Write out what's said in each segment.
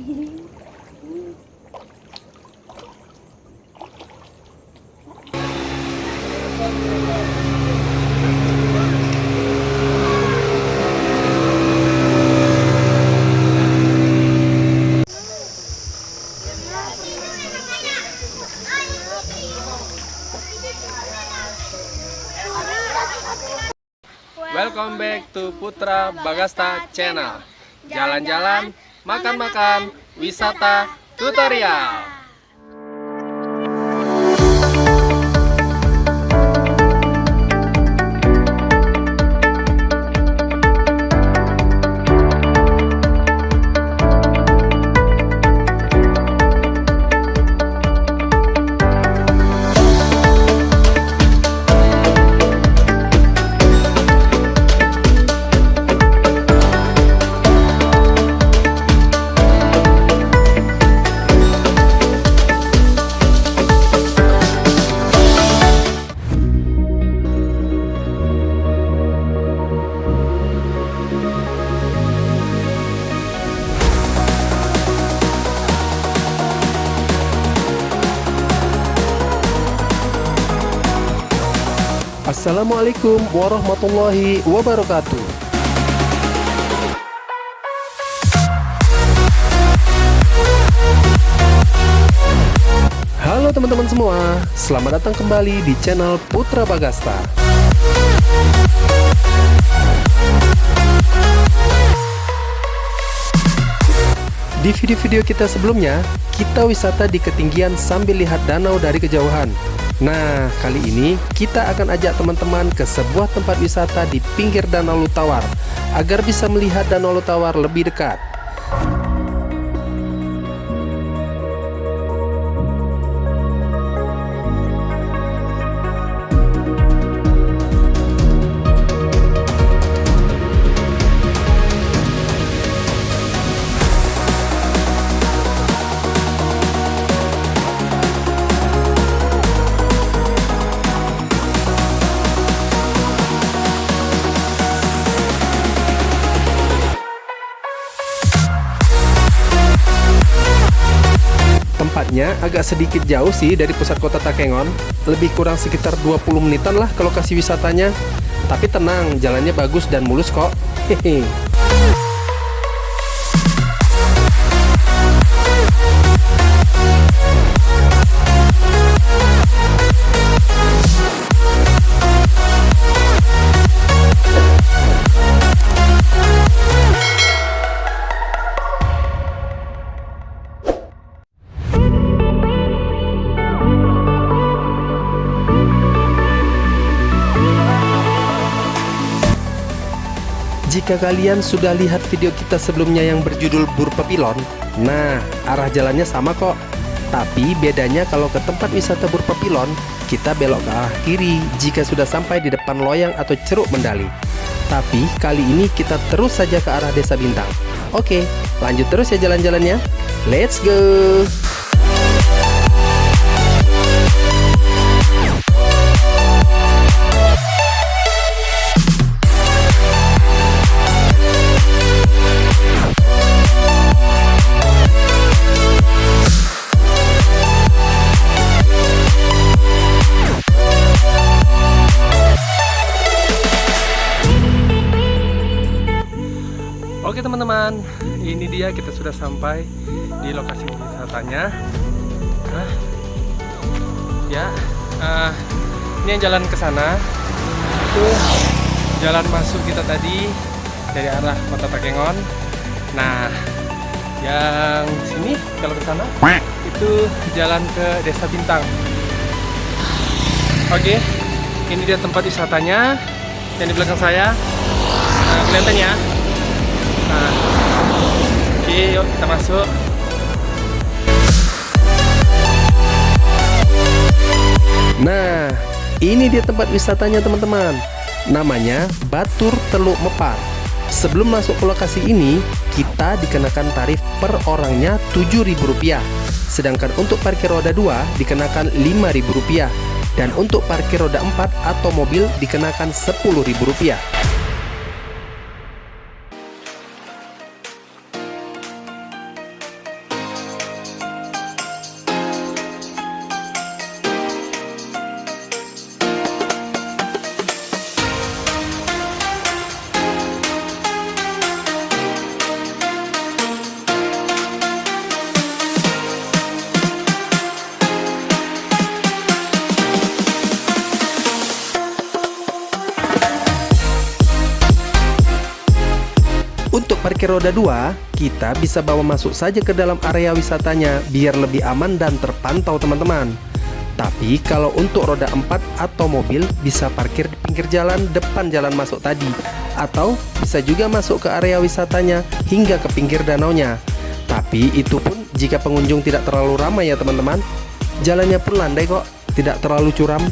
Welcome back to Putra Bagasta Channel. Jalan-jalan, makan-makan, wisata, tutorial. Assalamualaikum warahmatullahi wabarakatuh. Halo teman-teman semua, selamat datang kembali di channel Putra Bagasta. Di video-video kita sebelumnya, kita wisata di ketinggian sambil lihat danau dari kejauhan. Nah, kali ini kita akan ajak teman-teman ke sebuah tempat wisata di pinggir Danau Lutawar agar bisa melihat Danau Lutawar lebih dekat. Tempatnya agak sedikit jauh sih dari pusat kota Takengon, lebih kurang sekitar 20 menitan lah ke lokasi wisatanya. Tapi tenang, jalannya bagus dan mulus kok. Hehe. Jika kalian sudah lihat video kita sebelumnya yang berjudul Bur Papilon, nah arah jalannya sama kok. Tapi bedanya kalau ke tempat wisata Bur Papilon, kita belok ke arah kiri jika sudah sampai di depan loyang atau Ceruk Mendali. Tapi kali ini kita terus saja ke arah Desa Bintang. Oke, lanjut terus ya jalan-jalannya. Let's go! Oke teman-teman, ini dia kita sudah sampai di lokasi wisatanya. Ini yang jalan ke sana. Itu jalan masuk kita tadi dari arah Kota Takengon. Nah, yang sini kalau ke sana itu jalan ke Desa Bintang. Oke, ini dia tempat wisatanya yang di belakang saya. Kelihatan ya? Nah, oke, yuk kita masuk. Nah, ini dia tempat wisatanya teman-teman. Namanya Batur Teluk Mepar. Sebelum masuk ke lokasi ini, kita dikenakan tarif per orangnya Rp7.000. Sedangkan untuk parkir roda 2 dikenakan Rp5.000. Dan untuk parkir roda 4 atau mobil dikenakan Rp10.000. parkir roda 2, kita bisa bawa masuk saja ke dalam area wisatanya biar lebih aman dan terpantau teman-teman. Tapi kalau untuk roda 4 atau mobil bisa parkir di pinggir jalan depan jalan masuk tadi, atau bisa juga masuk ke area wisatanya hingga ke pinggir danaunya. Tapi itu pun jika pengunjung tidak terlalu ramai ya teman-teman. Jalannya pun landai kok, tidak terlalu curam.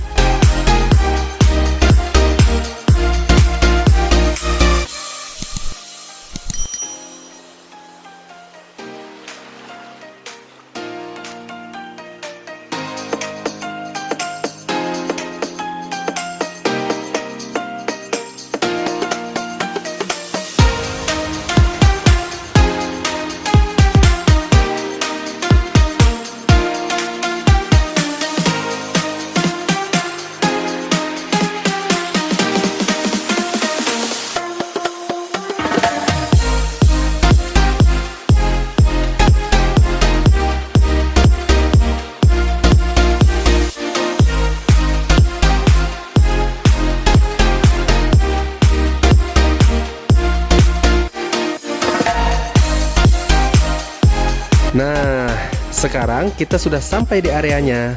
Nah, sekarang kita sudah sampai di areanya.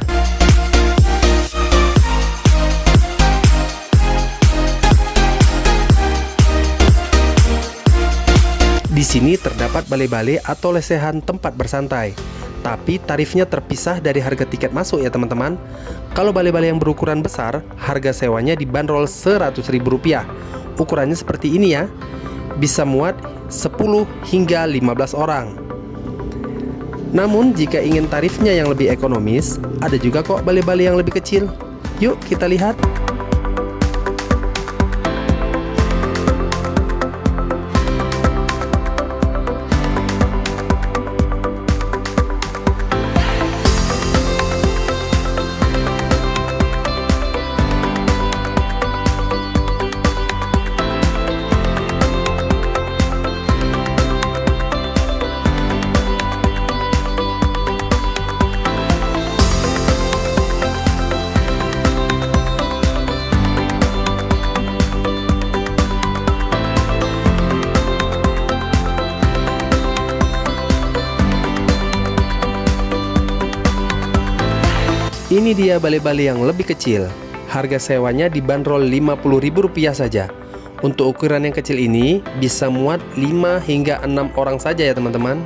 Di sini terdapat balai-balai atau lesehan tempat bersantai. Tapi tarifnya terpisah dari harga tiket masuk ya teman-teman. Kalau balai-balai yang berukuran besar, harga sewanya dibanderol Rp100.000. Ukurannya seperti ini ya. Bisa muat 10 hingga 15 orang. Namun jika ingin tarifnya yang lebih ekonomis, ada juga kok balai-balai yang lebih kecil. Yuk kita lihat. Ini dia balai-balai yang lebih kecil. Harga sewanya dibanderol Rp50.000 saja. Untuk ukuran yang kecil ini bisa muat 5 hingga 6 orang saja ya teman-teman.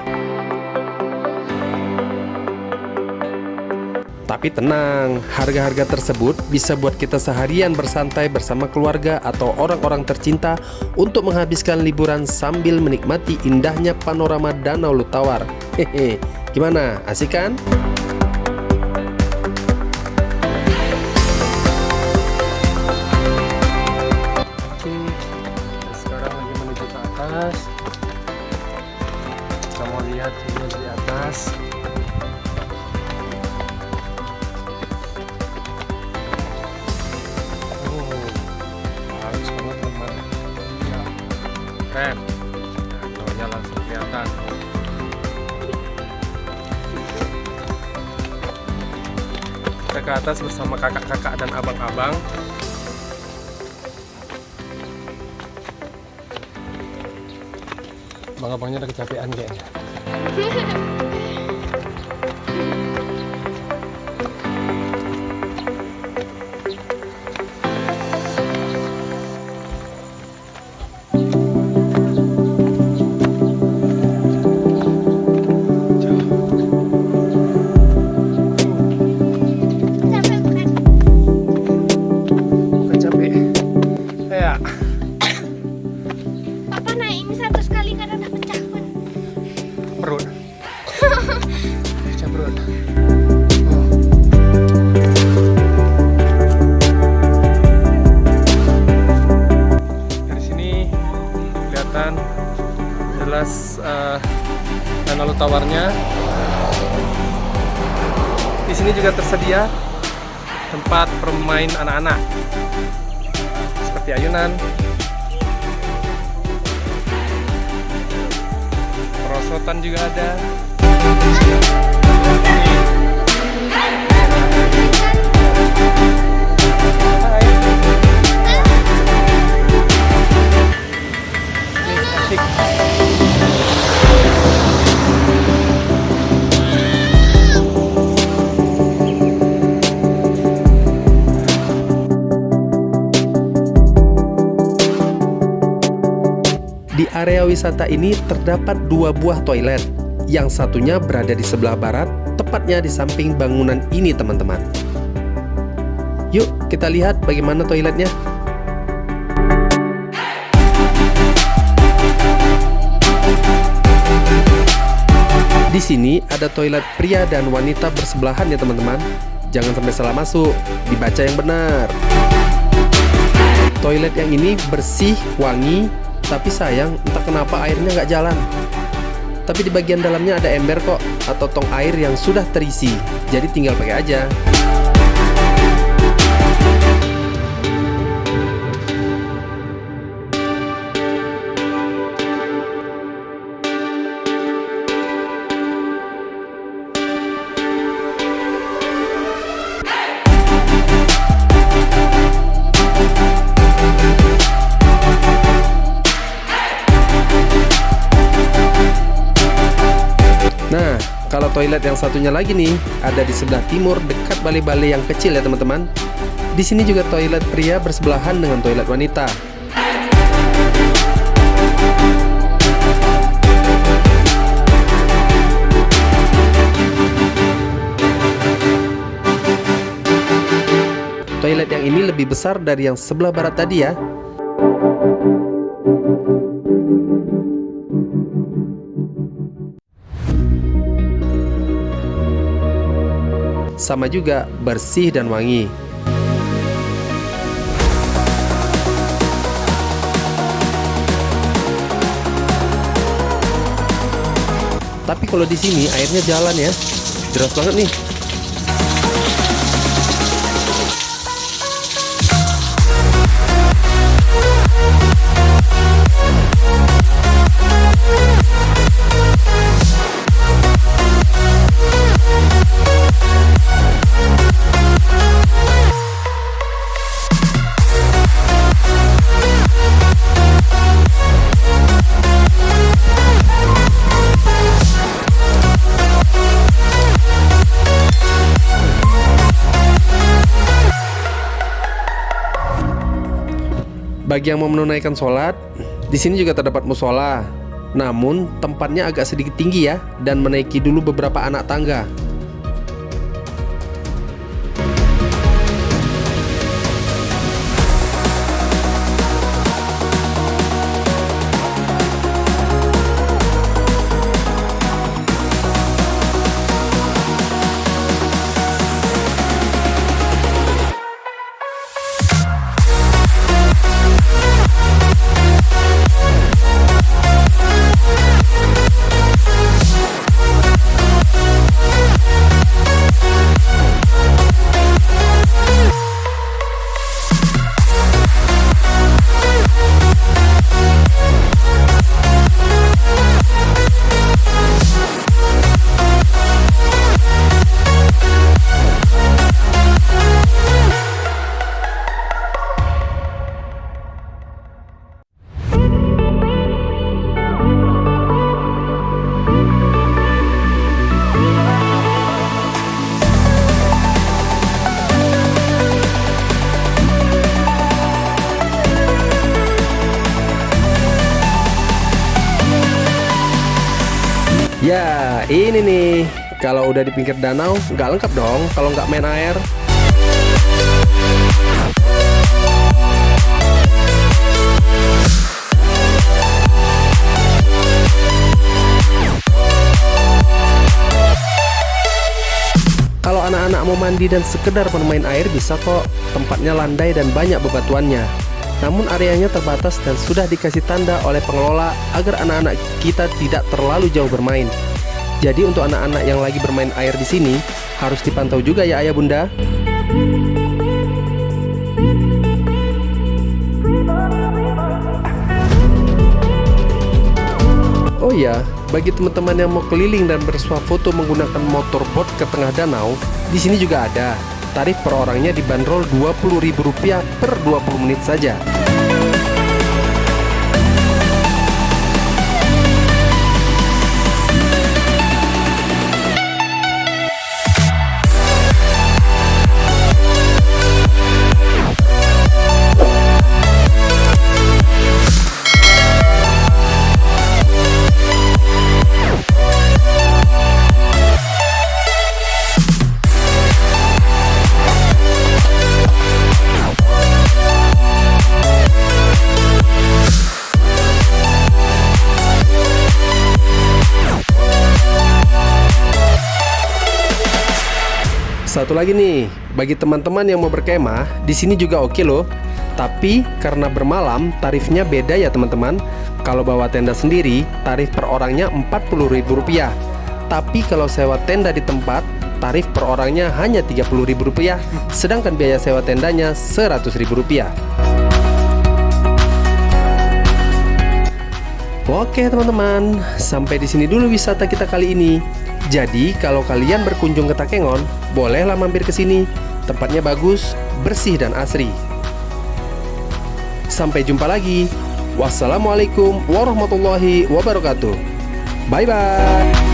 Tapi tenang, harga-harga tersebut bisa buat kita seharian bersantai bersama keluarga atau orang-orang tercinta untuk menghabiskan liburan sambil menikmati indahnya panorama Danau Lutawar. Hehe, gimana? Asik kan? Sekarang lagi menuju ke atas. Kita mau lihat view di atas. Bagus banget teman. Ya, keren. Danaunya langsung kelihatan. Kita ke atas bersama kakak-kakak dan abang-abang. Abang-abangnya udah kecapean kayaknya. Perut perut. Dari sini kelihatan jelas Danau Lutawarnya. Di sini juga tersedia tempat bermain anak-anak seperti ayunan, perosotan juga ada. Asik. Di area wisata ini terdapat 2 buah toilet. Yang satunya berada di sebelah barat, tepatnya di samping bangunan ini teman-teman. Yuk kita lihat bagaimana toiletnya. Di sini ada toilet pria dan wanita bersebelahan ya teman-teman. Jangan sampai salah masuk, dibaca yang benar. Toilet yang ini bersih, wangi, tapi sayang entah kenapa airnya nggak jalan. Tapi di bagian dalamnya ada ember kok, atau tong air yang sudah terisi. Jadi tinggal pakai aja. Nah, kalau toilet yang satunya lagi nih, ada di sebelah timur dekat balai-balai yang kecil ya teman-teman. Di sini juga toilet pria bersebelahan dengan toilet wanita. Toilet yang ini lebih besar dari yang sebelah barat tadi ya. Sama juga bersih dan wangi. Tapi kalau di sini airnya jalan ya, deras banget nih. Bagi yang mau menunaikan sholat, di sini juga terdapat musola. Namun tempatnya agak sedikit tinggi ya, dan menaiki dulu beberapa anak tangga. Ya, ini nih. Kalau udah di pinggir danau, nggak lengkap dong kalau nggak main air. Kalau anak-anak mau mandi dan sekedar bermain air bisa kok. Tempatnya landai dan banyak bebatuannya. Namun areanya terbatas dan sudah dikasih tanda oleh pengelola agar anak-anak kita tidak terlalu jauh bermain. Jadi untuk anak-anak yang lagi bermain air di sini harus dipantau juga ya ayah bunda. Oh ya, bagi teman-teman yang mau keliling dan bersuah foto menggunakan motorboat ke tengah danau, di sini juga ada. Tarif per orangnya dibanderol Rp20.000 per 20 menit saja. Satu lagi nih, bagi teman-teman yang mau berkemah, di sini juga oke loh. Tapi karena bermalam, tarifnya beda ya teman-teman. Kalau bawa tenda sendiri, tarif per orangnya Rp40.000. Tapi kalau sewa tenda di tempat, tarif per orangnya hanya Rp30.000. Sedangkan biaya sewa tendanya Rp100.000. Oke teman-teman, sampai di sini dulu wisata kita kali ini. Jadi kalau kalian berkunjung ke Takengon, bolehlah mampir ke sini. Tempatnya bagus, bersih dan asri. Sampai jumpa lagi. Wassalamualaikum warahmatullahi wabarakatuh. Bye bye.